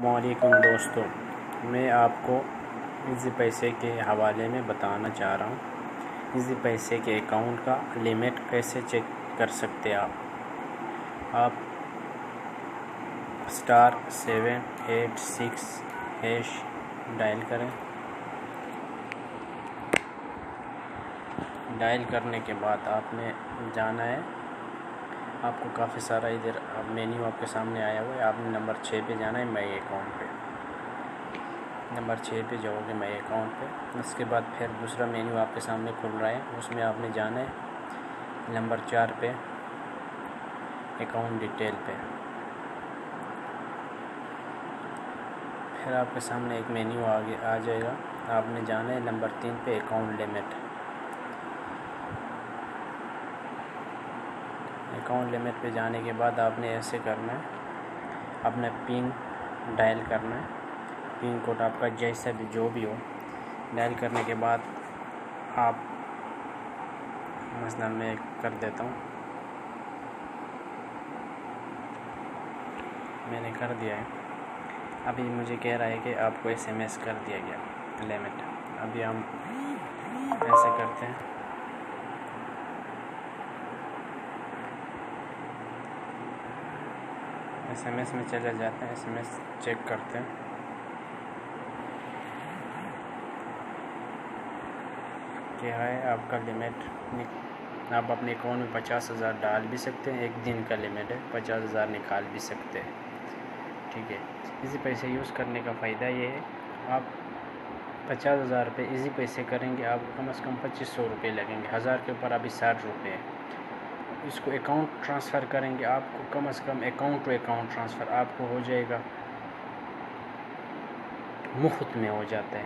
वालेकुम दोस्तों, मैं आपको इजी पैसे के हवाले में बताना चाह रहा हूँ। इजी पैसे के अकाउंट का लिमिट कैसे चेक कर सकते हैं आप *786# डायल करें। डायल करने के बाद आपने जाना है, आपको काफ़ी सारा इधर मेन्यू आपके सामने आया हुआ है। आपने नंबर 6 पे जाना है, माई अकाउंट पे। नंबर 6 पे जाओगे माई अकाउंट पे। उसके बाद फिर दूसरा मेन्यू आपके सामने खुल रहा है, उसमें आपने जाना है नंबर 4 पे, अकाउंट डिटेल पे। फिर आपके सामने एक मेन्यू आगे आ जाएगा, आपने जाना है नंबर 3 पे, अकाउंट लिमिट। अकाउंट लिमिट पे जाने के बाद आपने ऐसे करना है, अपना पिन डायल करना है। पिन कोड आपका जैसा भी जो भी हो, डायल करने के बाद आप मसलन मैं कर देता हूँ, मैंने कर दिया है। अभी मुझे कह रहा है कि आपको SMS कर दिया गया लिमिट। अभी हम ऐसे करते हैं, SMS में चले जाते हैं, SMS चेक करते हैं। क्या है आपका लिमिट? आप अपने अकाउंट में 50,000 डाल भी सकते हैं। एक दिन का लिमिट है, 50,000 निकाल भी सकते हैं। ठीक है, इसी पैसे यूज़ करने का फ़ायदा ये है, आप 50,000 रुपये इजी पैसे करेंगे, आपको कम से कम 2500 रुपये लगेंगे। 1000 के ऊपर अभी 60 रुपये है। इसको अकाउंट ट्रांसफ़र करेंगे, आपको कम से कम अकाउंट टू अकाउंट ट्रांसफ़र आपको हो जाएगा, मुफ्त में हो जाता है।